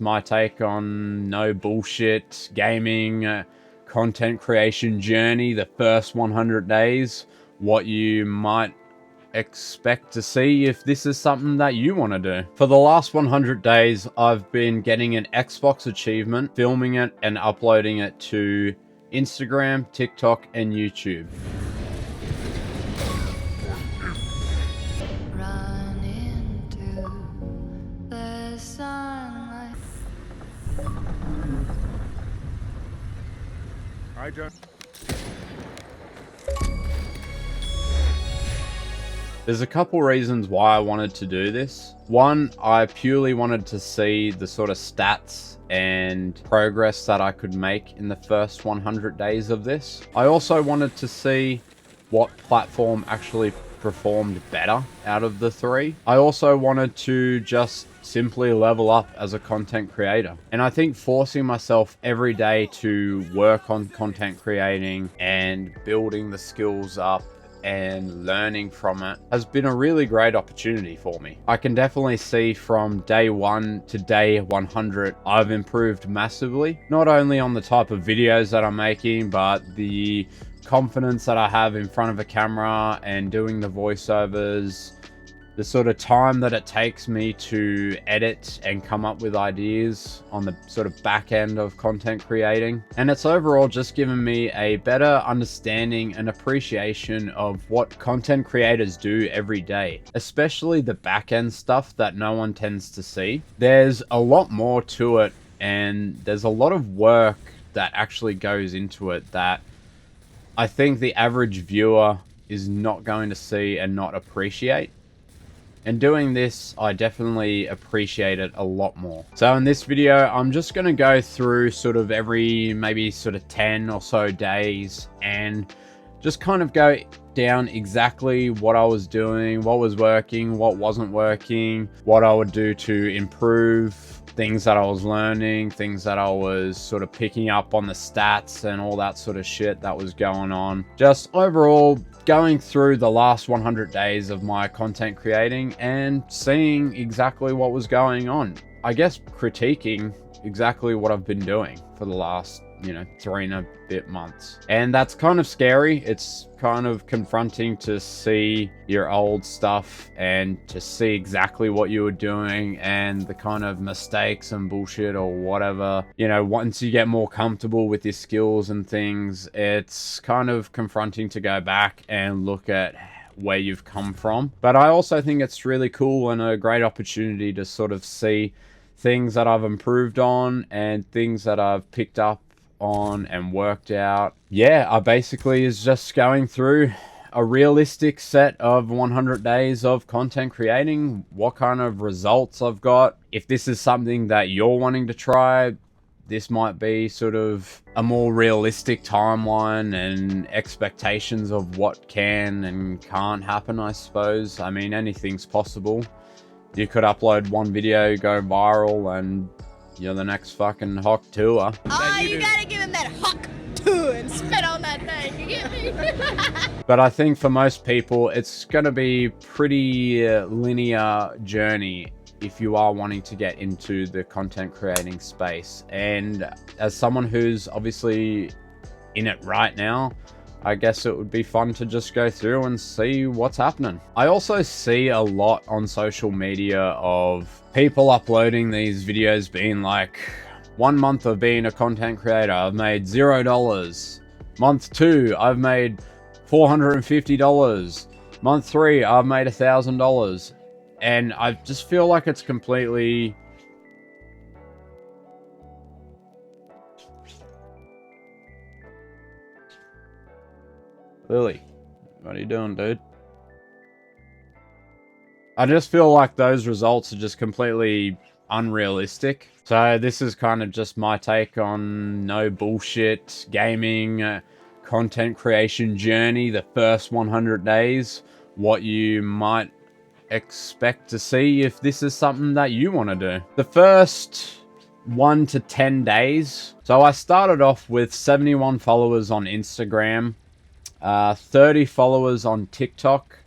My take on no bullshit gaming content creation journey, the first 100 days, what you might expect to see if this is something that you want to do. For the last 100 days, I've been getting an Xbox achievement, filming it and uploading it to Instagram, TikTok, and YouTube. Run into the sunlight. I don't. There's a couple reasons why I wanted to do this. One, I purely wanted to see the sort of stats and progress that I could make in the first 100 days of this. I also wanted to see what platform actually performed better out of the three. I also wanted to just simply level up as a content creator. And I think forcing myself every day to work on content creating and building the skills up and learning from it has been a really great opportunity for me. I can definitely see from day 1 to day 100, I've improved massively, not only on the type of videos that I'm making, but the confidence that I have in front of a camera and doing the voiceovers, the sort of time that it takes me to edit and come up with ideas on the sort of back end of content creating. And it's overall just given me a better understanding and appreciation of what content creators do every day, especially the back end stuff that no one tends to see. There's a lot more to it, and there's a lot of work that actually goes into it that I think the average viewer is not going to see and not appreciate. And doing this, I definitely appreciate it a lot more. So in this video, I'm just going to go through sort of every maybe sort of 10 or so days and just kind of go down exactly what I was doing, what was working, what wasn't working, what I would do to improve, things that I was learning, things that I was sort of picking up on the stats and all that sort of shit that was going on. Just overall going through the last 100 days of my content creating and seeing exactly what was going on. I guess critiquing exactly what I've been doing for the last 3 and a bit months. And that's kind of scary. It's kind of confronting to see your old stuff and to see exactly what you were doing and the kind of mistakes and bullshit or whatever. Once you get more comfortable with your skills and things, it's kind of confronting to go back and look at where you've come from. But I also think it's really cool and a great opportunity to sort of see things that I've improved on and things that I've picked up on and worked out. Yeah, I basically is just going through a realistic set of 100 days of content creating, what kind of results I've got. If this is something that you're wanting to try, this might be sort of a more realistic timeline and expectations of what can and can't happen, I suppose. I mean, anything's possible. You could upload one video, go viral, and you're the next fucking Hawk Tour. Oh, you gotta give him that Hawk Tour and spit on that thing, you get me? But I think for most people, it's gonna be pretty linear journey if you are wanting to get into the content creating space. And as someone who's obviously in it right now, I guess it would be fun to just go through and see what's happening. I also see a lot on social media of people uploading these videos being like, 1 month of being a content creator, I've made $0. Month 2, I've made $450. Month 3, I've made $1,000. And I just feel like it's completely... Lily, what are you doing, dude? I just feel like those results are just completely unrealistic. So this is kind of just my take on no bullshit gaming content creation journey, the first 100 days, what you might expect to see if this is something that you want to do. The first 1 to 10 days. So I started off with 71 followers on Instagram, 30 followers on TikTok,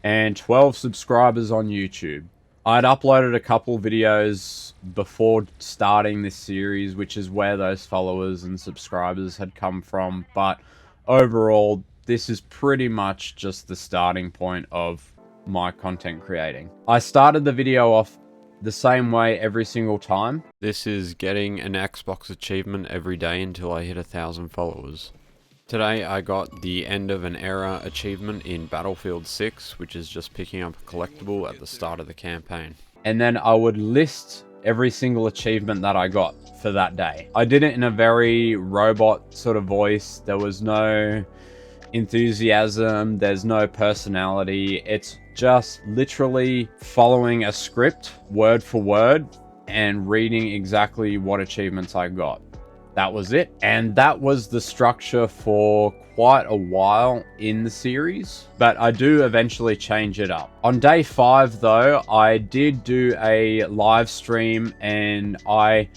and 12 subscribers on YouTube. I'd uploaded a couple videos before starting this series, which is where those followers and subscribers had come from. But overall, this is pretty much just the starting point of my content creating. I started the video off the same way every single time. This is getting an Xbox achievement every day until I hit 1,000 followers. Today I got the end of an era achievement in Battlefield 6, which is just picking up a collectible at the start of the campaign. And then I would list every single achievement that I got for that day. I did it in a very robot sort of voice. There was no enthusiasm, there's no personality. It's just literally following a script word for word and reading exactly what achievements I got. That was it. And that was the structure for quite a while in the series, but I do eventually change it up. On day 5 though, I did do a live stream, and I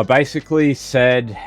basically said,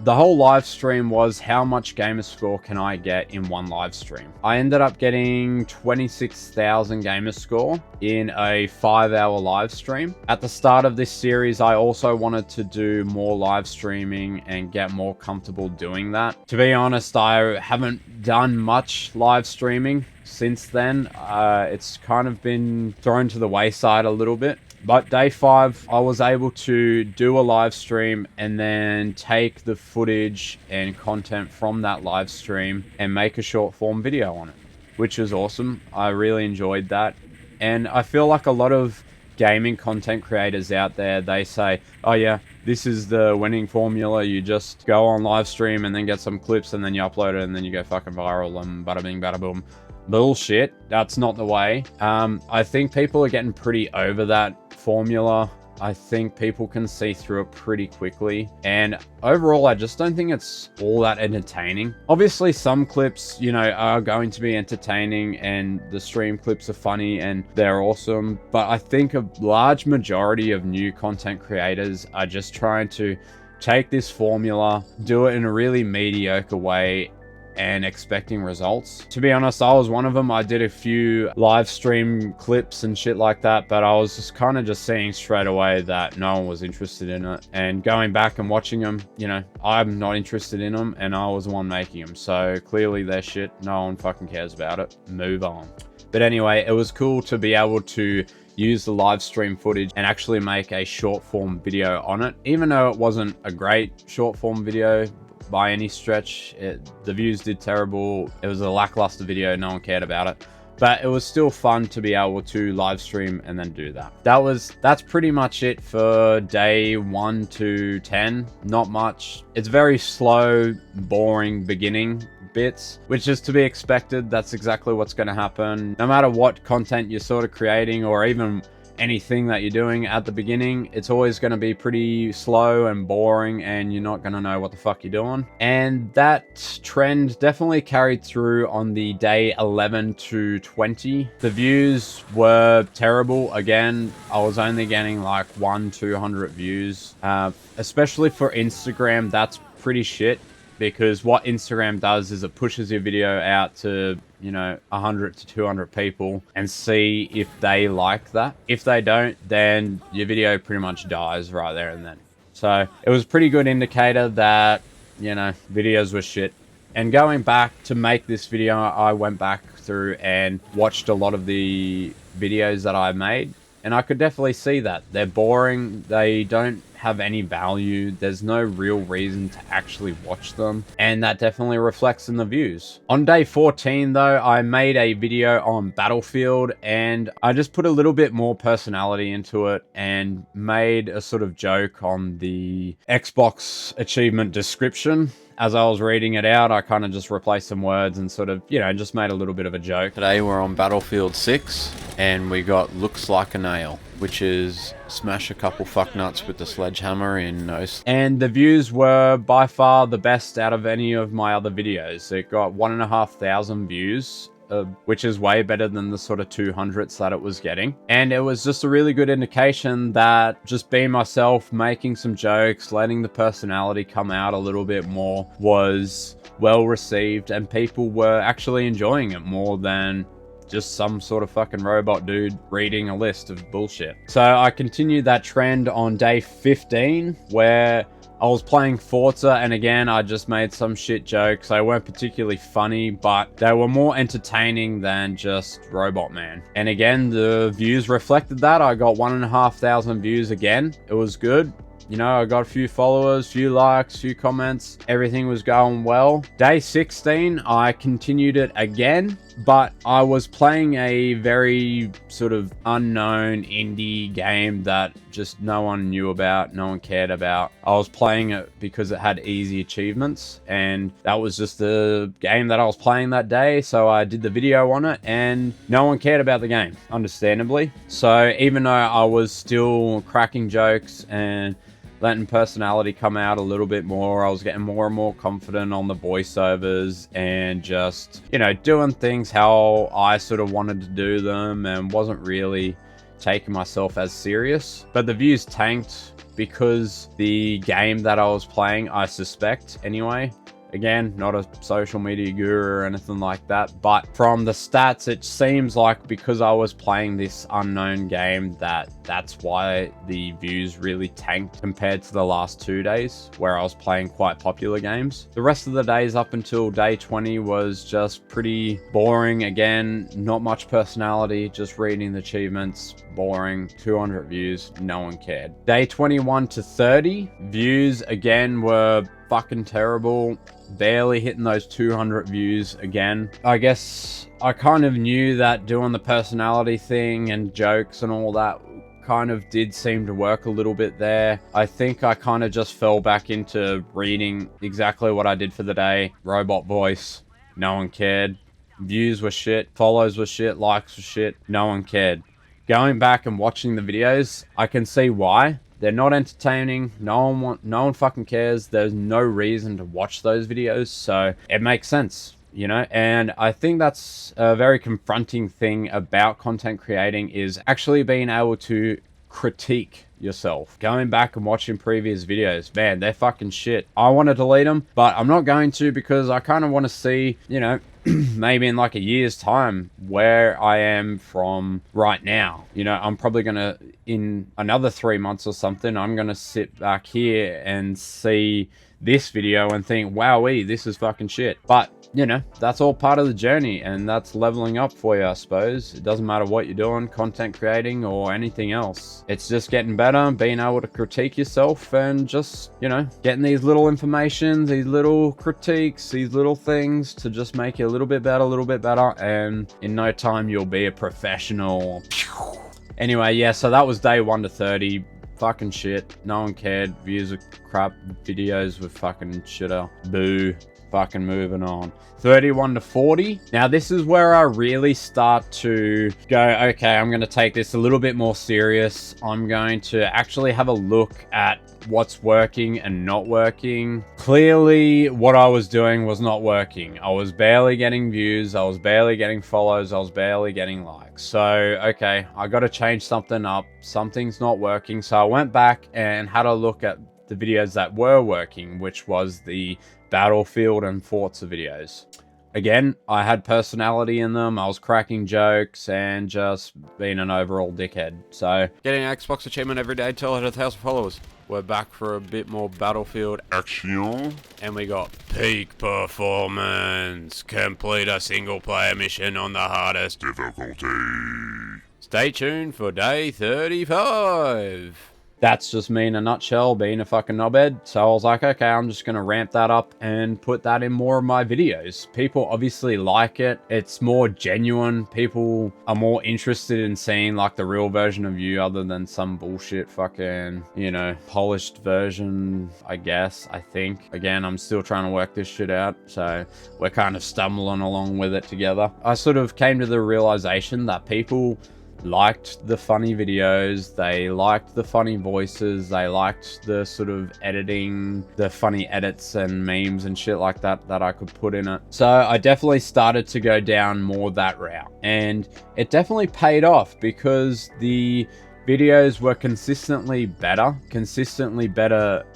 the whole live stream was how much gamer score can I get in one live stream. I ended up getting 26,000 gamer score in a 5-hour live stream. At the start of this series, I also wanted to do more live streaming and get more comfortable doing that. To be honest, I haven't done much live streaming since then. It's kind of been thrown to the wayside a little bit. But day 5, I was able to do a live stream and then take the footage and content from that live stream and make a short form video on it, which was awesome. I really enjoyed that. And I feel like a lot of gaming content creators out there, they say, oh yeah, this is the winning formula. You just go on live stream and then get some clips and then you upload it and then you go fucking viral and bada bing, bada boom. Bullshit. That's not the way. I think people are getting pretty over that formula. I think people can see through it pretty quickly. And overall, I just don't think it's all that entertaining. Obviously, some clips, you know, are going to be entertaining and the stream clips are funny and they're awesome. But I think a large majority of new content creators are just trying to take this formula, do it in a really mediocre way, and expecting results. To be honest, I was one of them. I did a few live stream clips and shit like that, but I was just kind of just seeing straight away that no one was interested in it. And going back and watching them, you know, I'm not interested in them and I was the one making them. So clearly they're shit. No one fucking cares about it. Move on. But anyway, it was cool to be able to use the live stream footage and actually make a short form video on it. Even though it wasn't a great short form video by any stretch, the views did terrible. It was a lackluster video, no one cared about it, but it was still fun to be able to live stream and then do that. That's pretty much it for day 1 to 10. Not much. It's very slow, boring beginning bits, which is to be expected. That's exactly what's going to happen no matter what content you're sort of creating, or even anything that you're doing at the beginning. It's always going to be pretty slow and boring, and you're not going to know what the fuck you're doing. And that trend definitely carried through on the day 11 to 20. The views were terrible. Again, I was only getting like 100-200 views. Especially for Instagram, that's pretty shit, because what Instagram does is it pushes your video out to, you know, 100 to 200 people and see if they like that. If they don't, then your video pretty much dies right there and then. So it was a pretty good indicator that, you know, videos were shit. And going back to make this video, I went back through and watched a lot of the videos that I made, and I could definitely see that they're boring. They don't have any value. There's no real reason to actually watch them, and that definitely reflects in the views. On day 14 though, I made a video on Battlefield, and I just put a little bit more personality into it and made a sort of joke on the Xbox achievement description. As I was reading it out, I kind of just replaced some words and sort of, you know, just made a little bit of a joke. Today we're on Battlefield 6 and we got Looks Like a Nail, which is smash a couple fucknuts with the sledgehammer in no. And the views were by far the best out of any of my other videos. It got 1,500 views, which is way better than the sort of 200s that it was getting. And it was just a really good indication that just being myself, making some jokes, letting the personality come out a little bit more was well received, and people were actually enjoying it more than just some sort of fucking robot dude reading a list of bullshit. So I continued that trend on day 15, where I was playing Forza, and again, I just made some shit jokes. They weren't particularly funny, but they were more entertaining than just Robot Man. And again, the views reflected that. I got 1,500 views again. It was good. You know, I got a few followers, few likes, few comments. Everything was going well. Day 16, I continued it again, but I was playing a very sort of unknown indie game that just no one knew about, no one cared about. I was playing it because it had easy achievements, and that was just the game that I was playing that day, so I did the video on it, and no one cared about the game, understandably. So even though I was still cracking jokes and letting personality come out a little bit more, I was getting more and more confident on the voiceovers and just, you know, doing things how I sort of wanted to do them, and wasn't really taking myself as serious. But the views tanked because the game that I was playing, I suspect anyway, again, not a social media guru or anything like that, but from the stats, it seems like because I was playing this unknown game, that's why the views really tanked compared to the last 2 days where I was playing quite popular games. The rest of the days up until day 20 was just pretty boring. Again, not much personality, just reading the achievements, boring. 200 views, no one cared. Day 21 to 30, views again were fucking terrible, barely hitting those 200 views again. I guess I kind of knew that doing the personality thing and jokes and all that kind of did seem to work a little bit there. I think I kind of just fell back into reading exactly what I did for the day. Robot voice, no one cared. Views were shit, follows were shit, likes were shit, no one cared. Going back and watching the videos, I can see why. They're not entertaining. No one fucking cares. There's no reason to watch those videos, so it makes sense, you know. And I think that's a very confronting thing about content creating, is actually being able to critique yourself. Going back and watching previous videos, man, they're fucking shit. I want to delete them, but I'm not going to, because I kind of want to see, you know, maybe in like a year's time where I am from right now. You know, I'm probably gonna, in another 3 months or something, I'm gonna sit back here and see this video and think, wowee, this is fucking shit. But you know, that's all part of the journey, and that's leveling up for you, I suppose. It doesn't matter what you're doing, content creating or anything else. It's just getting better, being able to critique yourself, and just, you know, getting these little informations, these little critiques, these little things to just make you a little bit better, and in no time you'll be a professional. Anyway, yeah, so that was day 1 to 30. Fucking shit. No one cared. Views are crap. Videos were fucking shitter. Boo. Fucking moving on. 31 to 40. Now this is where I really start to go, okay, I'm going to take this a little bit more serious. I'm going to actually have a look at what's working and not working. Clearly what I was doing was not working. I was barely getting views, I was barely getting follows, I was barely getting likes. So okay, I got to change something up. Something's not working. So I went back and had a look at the videos that were working, which was the Battlefield and Forza videos. Again, I had personality in them, I was cracking jokes, and just being an overall dickhead. So, getting an Xbox achievement every day till I had 1,000 followers. We're back for a bit more Battlefield action. And we got peak performance. Complete a single player mission on the hardest difficulty. Stay tuned for day 35. That's just me in a nutshell, being a fucking knobhead. So I was like, okay, I'm just going to ramp that up and put that in more of my videos. People obviously like it. It's more genuine. People are more interested in seeing like the real version of you other than some bullshit fucking, you know, polished version, I guess, I think. Again, I'm still trying to work this shit out. So we're kind of stumbling along with it together. I sort of came to the realization that people liked the funny videos, they liked the funny voices, they liked the sort of editing, the funny edits and memes and shit like that that I could put in it. So I definitely started to go down more that route, and it definitely paid off because the videos were consistently better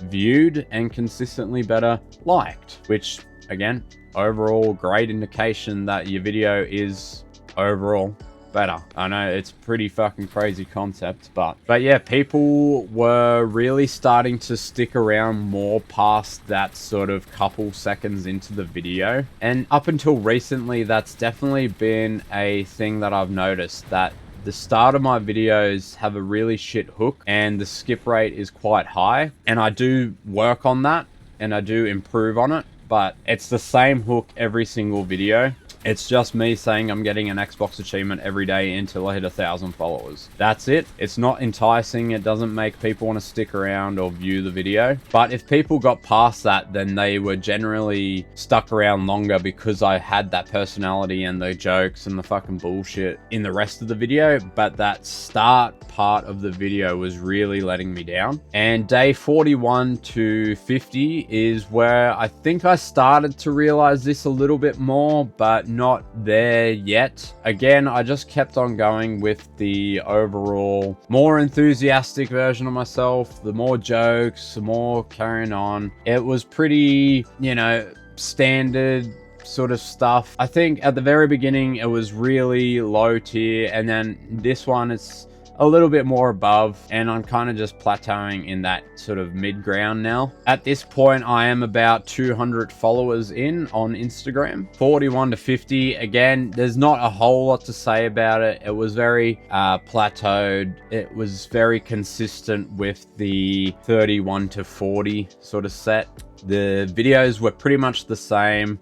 viewed, and consistently better liked, which again, overall great indication that your video is overall better. I know it's pretty fucking crazy concept, but yeah, people were really starting to stick around more past that sort of couple seconds into the video. And up until recently, that's definitely been a thing that I've noticed, that the start of my videos have a really shit hook and the skip rate is quite high. And I do work on that and I do improve on it, but it's the same hook every single video. It's just me saying I'm getting an Xbox achievement every day until I hit 1,000 followers. That's it. It's not enticing. It doesn't make people want to stick around or view the video. But if people got past that, then they were generally stuck around longer because I had that personality and the jokes and the fucking bullshit in the rest of the video. But that start part of the video was really letting me down. And day 41 to 50 is where I think I started to realize this a little bit more, but not there yet. Again, I just kept on going with the overall more enthusiastic version of myself, the more jokes, the more carrying on. It was pretty, you know, standard sort of stuff. I think at the very beginning it was really low tier, and then this one it's a little bit more above, and I'm kind of just plateauing in that sort of mid ground now. At this point, I am about 200 followers in on Instagram. 41 to 50, again, there's not a whole lot to say about it. It was very plateaued. It was very consistent with the 31 to 40 sort of set. The videos were pretty much the same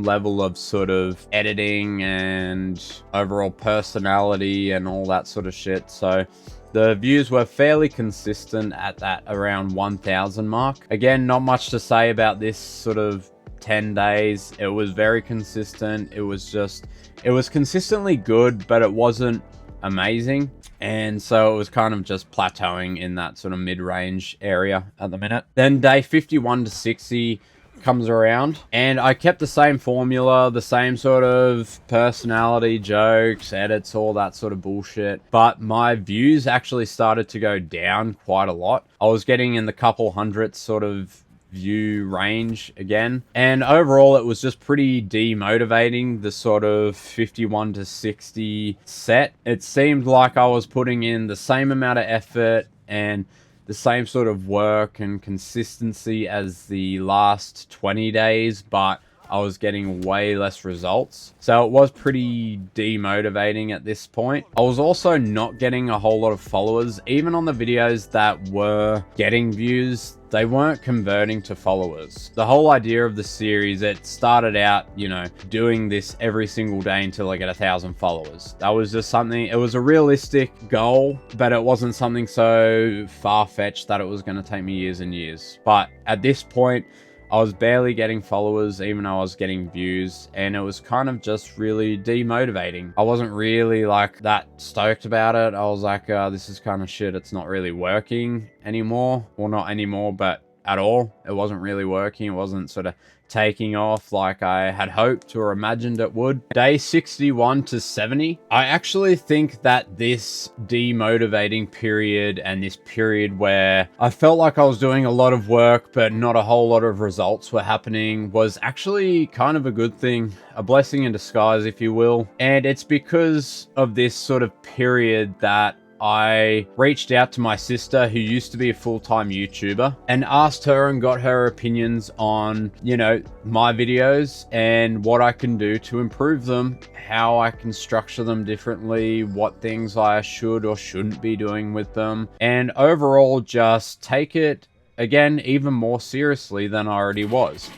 level of sort of editing and overall personality and all that sort of shit. So the views were fairly consistent at that around 1,000 mark. Again, not much to say about this sort of 10 days. It was very consistent. It was consistently good, but it wasn't amazing. And so it was kind of just plateauing in that sort of mid-range area at the minute. Then day 51 to 60 comes around, and I kept the same formula, the same sort of personality, jokes, edits, all that sort of bullshit. But my views actually started to go down quite a lot. I was getting in the couple hundreds sort of view range again, and overall it was just pretty demotivating, the sort of 51 to 60 set. It seemed like I was putting in the same amount of effort and the same sort of work and consistency as the last 20 days, but I was getting way less results. So it was pretty demotivating at this point. I was also not getting a whole lot of followers. Even on the videos that were getting views, they weren't converting to followers. The whole idea of the series, it started out, you know, doing this every single day until I get 1,000 followers. That was just something, it was a realistic goal, but it wasn't something so far-fetched that it was going to take me years and years. But at this point, I was barely getting followers, even though I was getting views, and it was kind of just really demotivating. I wasn't really like that stoked about it. I was like, this is kind of shit. It's not really working anymore. Well, not anymore, but at all. It wasn't really working. It wasn't sort of taking off like I had hoped or imagined it would. Day 61 to 70, I actually think that this demotivating period and this period where I felt like I was doing a lot of work but not a whole lot of results were happening was actually kind of a good thing, a blessing in disguise, if you will. And it's because of this sort of period that I reached out to my sister, who used to be a full-time YouTuber, and asked her and got her opinions on, you know, my videos and what I can do to improve them, how I can structure them differently, what things I should or shouldn't be doing with them, and overall just take it, again, even more seriously than I already was.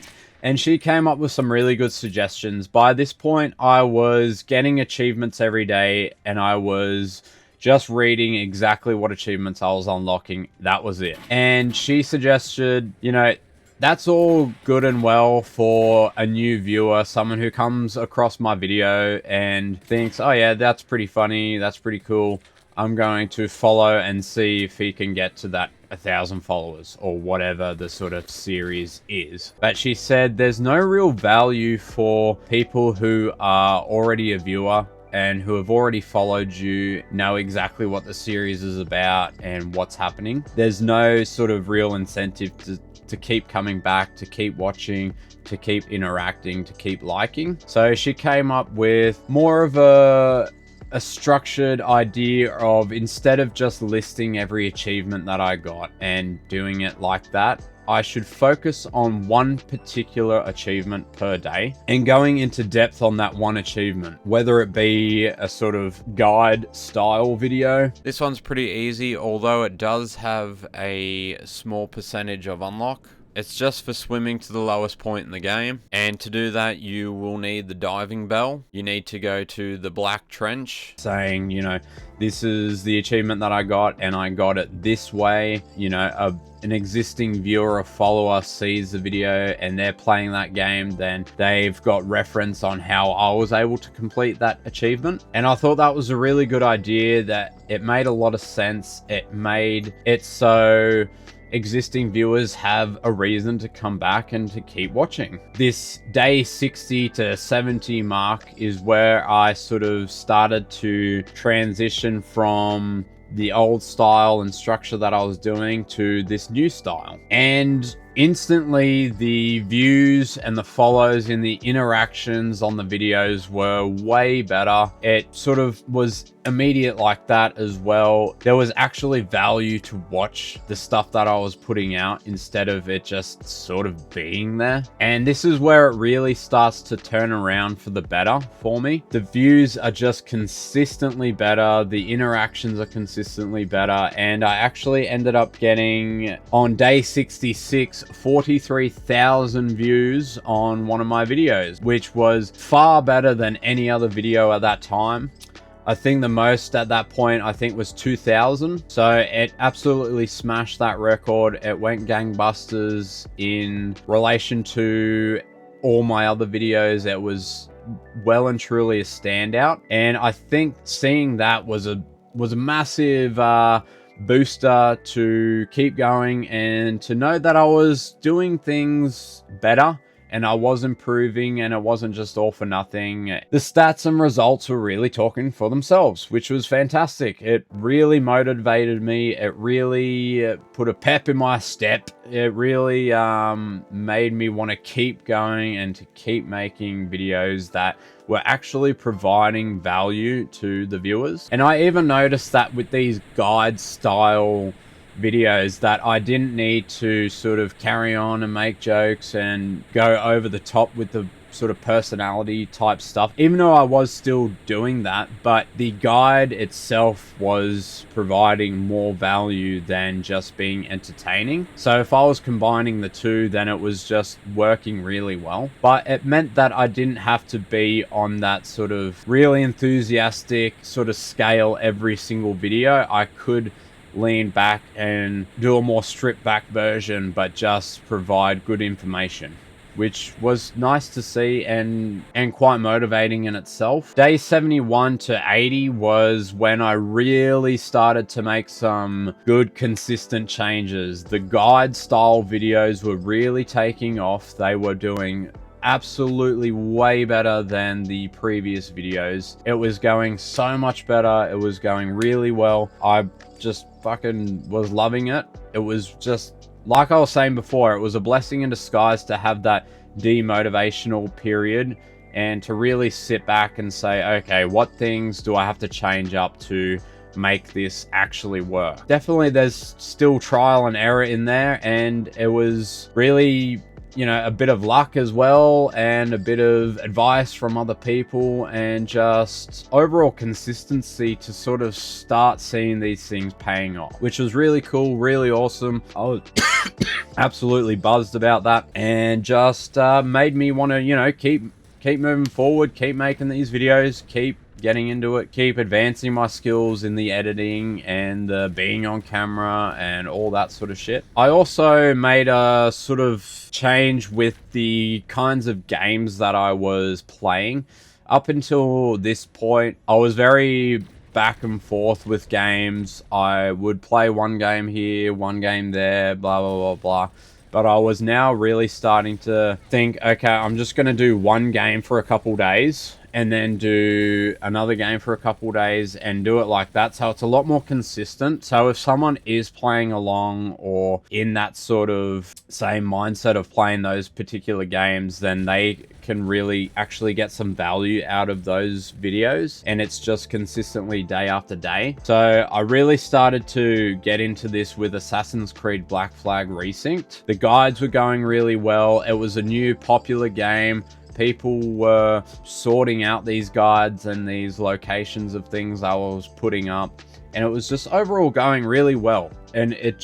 And she came up with some really good suggestions. By this point, I was getting achievements every day, and I was just reading exactly what achievements I was unlocking. That was it. And she suggested, you know, that's all good and well for a new viewer, someone who comes across my video and thinks, oh yeah, that's pretty funny, that's pretty cool. I'm going to follow and see if he can get to that 1,000 followers or whatever the sort of series is. But she said there's no real value for people who are already a viewer and who have already followed you know exactly what the series is about and what's happening. There's no sort of real incentive to keep coming back, to keep watching, to keep interacting, to keep liking. So she came up with more of a structured idea of, instead of just listing every achievement that I got and doing it like that, I should focus on one particular achievement per day and going into depth on that one achievement, whether it be a sort of guide style video. This one's pretty easy, although it does have a small percentage of unlock. It's just for swimming to the lowest point in the game, and to do that you will need the diving bell. You need to go to the black trench saying, you know, this is the achievement that I got and I got it this way. You know, an existing viewer or follower sees the video and they're playing that game, then they've got reference on how I was able to complete that achievement. And I thought that was a really good idea, that it made a lot of sense. It made it so existing viewers have a reason to come back and to keep watching. This day 60 to 70 mark is where I sort of started to transition from the old style and structure that I was doing to this new style. And instantly the views and the follows and the interactions on the videos were way better. It sort of was immediate like that as well. There was actually value to watch the stuff that I was putting out instead of it just sort of being there. And this is where it really starts to turn around for the better for me. The views are just consistently better. The interactions are consistently better. And I actually ended up getting, on day 66, 43,000 views on one of my videos, which was far better than any other video at that time. I think the most at that point, I think, was 2,000. So it absolutely smashed that record. It went gangbusters in relation to all my other videos. It was well and truly a standout. And I think seeing that was a massive booster to keep going and to know that I was doing things better and I was improving and it wasn't just all for nothing. The stats and results were really talking for themselves, which was fantastic. It really motivated me. It really put a pep in my step. It really made me want to keep going and to keep making videos that were actually providing value to the viewers. And I even noticed that with these guide style videos that I didn't need to sort of carry on and make jokes and go over the top with the sort of personality type stuff, even though I was still doing that. But the guide itself was providing more value than just being entertaining. So if I was combining the two, then it was just working really well. But it meant that I didn't have to be on that sort of really enthusiastic sort of scale every single video. I could lean back and do a more stripped back version, but just provide good information, which was nice to see and quite motivating in itself. Day 71 to 80 was when I really started to make some good consistent changes. The guide style videos were really taking off. They were doing absolutely way better than the previous videos. It was going so much better. It was going really well. I just fucking was loving it. It was just, like I was saying before, it was a blessing in disguise to have that demotivational period and to really sit back and say, okay, what things do I have to change up to make this actually work? Definitely there's still trial and error in there, and it was really, you know, a bit of luck as well and a bit of advice from other people and just overall consistency to sort of start seeing these things paying off, which was really cool, really awesome. I was absolutely buzzed about that, and just made me want to, you know, keep moving forward, keep making these videos, keep getting into it, keep advancing my skills in the editing and the being on camera and all that sort of shit. I also made a sort of change with the kinds of games that I was playing. Up until this point, I was very back and forth with games. I would play one game here, one game there, blah, blah, blah, blah. But I was now really starting to think, okay, I'm just going to do one game for a couple days and then do another game for a couple days and do it like that. So it's a lot more consistent. So if someone is playing along or in that sort of same mindset of playing those particular games, then they can really actually get some value out of those videos, and it's just consistently day after day. So I really started to get into this with Assassin's Creed Black Flag Resynced. The guides were going really well. It was a new popular game. People were sorting out these guides and these locations of things I was putting up, and it was just overall going really well. And it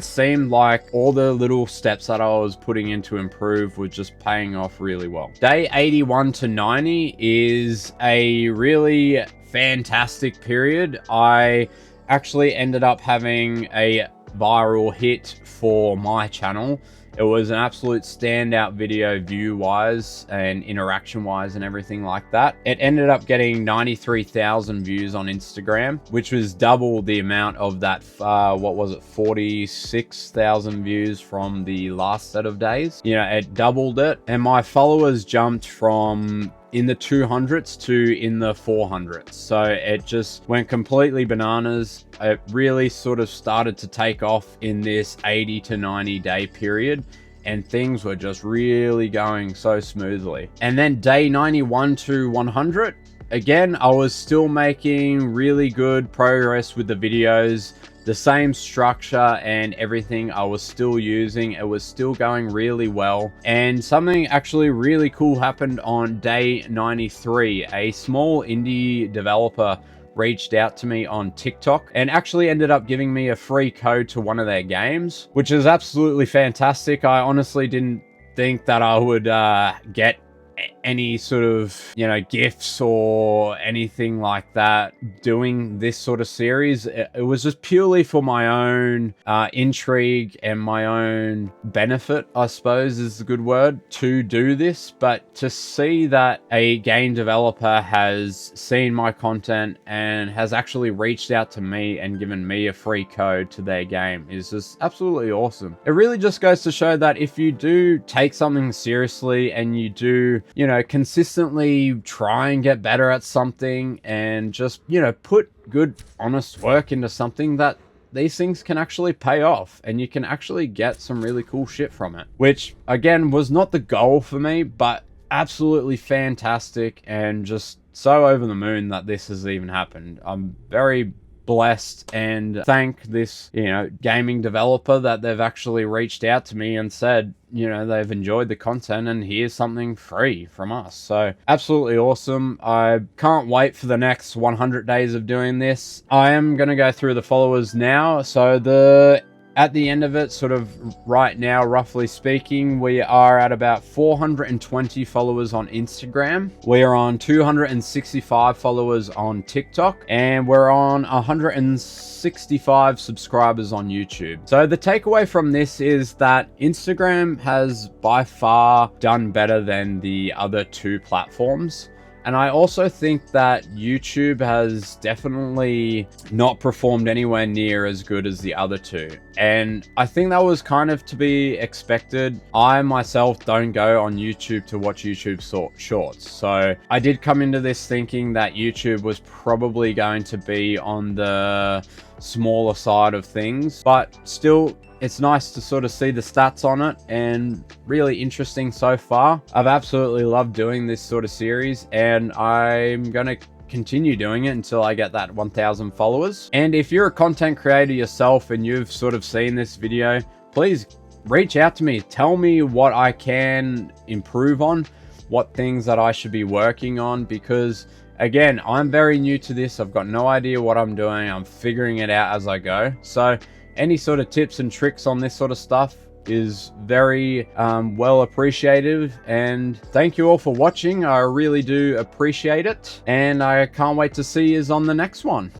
seemed like all the little steps that I was putting in to improve were just paying off really well. Day 81 to 90 is a really fantastic period. I actually ended up having a viral hit for my channel. It was an absolute standout video view-wise and interaction-wise and everything like that. It ended up getting 93,000 views on Instagram, which was double the amount of that, 46,000 views from the last set of days. You know, it doubled it. And my followers jumped from in the 200s to in the 400s. So it just went completely bananas. It really sort of started to take off in this 80 to 90 day period, and things were just really going so smoothly. And then day 91 to 100, again, I was still making really good progress with the videos. The same structure and everything I was still using. It was still going really well. And something actually really cool happened on day 93. A small indie developer reached out to me on TikTok and actually ended up giving me a free code to one of their games, which is absolutely fantastic. I honestly didn't think that I would get any sort of, you know, gifts or anything like that doing this sort of series. It was just purely for my own intrigue and my own benefit, I suppose is the good word, to do this. But to see that a game developer has seen my content and has actually reached out to me and given me a free code to their game is just absolutely awesome. It really just goes to show that if you do take something seriously and you do, you know, consistently try and get better at something and just, you know, put good, honest work into something, that these things can actually pay off and you can actually get some really cool shit from it, which again was not the goal for me, but absolutely fantastic and just so over the moon that this has even happened. I'm very blessed and thank this, you know, gaming developer that they've actually reached out to me and said, you know, they've enjoyed the content and here's something free from us. So absolutely awesome. I can't wait for the next 100 days of doing this. I am going to go through the followers now. So at the end of it, sort of right now, roughly speaking, we are at about 420 followers on Instagram. We are on 265 followers on TikTok, and we're on 165 subscribers on YouTube. So the takeaway from this is that Instagram has by far done better than the other two platforms. And I also think that YouTube has definitely not performed anywhere near as good as the other two. And I think that was kind of to be expected. I myself don't go on YouTube to watch YouTube shorts. So I did come into this thinking that YouTube was probably going to be on the smaller side of things, but still, it's nice to sort of see the stats on it and really interesting so far. I've absolutely loved doing this sort of series and I'm going to continue doing it until I get that 1,000 followers. And if you're a content creator yourself and you've sort of seen this video, please reach out to me. Tell me what I can improve on, what things that I should be working on, because again, I'm very new to this. I've got no idea what I'm doing. I'm figuring it out as I go. So any sort of tips and tricks on this sort of stuff is very well appreciated, and thank you all for watching. I really do appreciate it, and I can't wait to see you on the next one.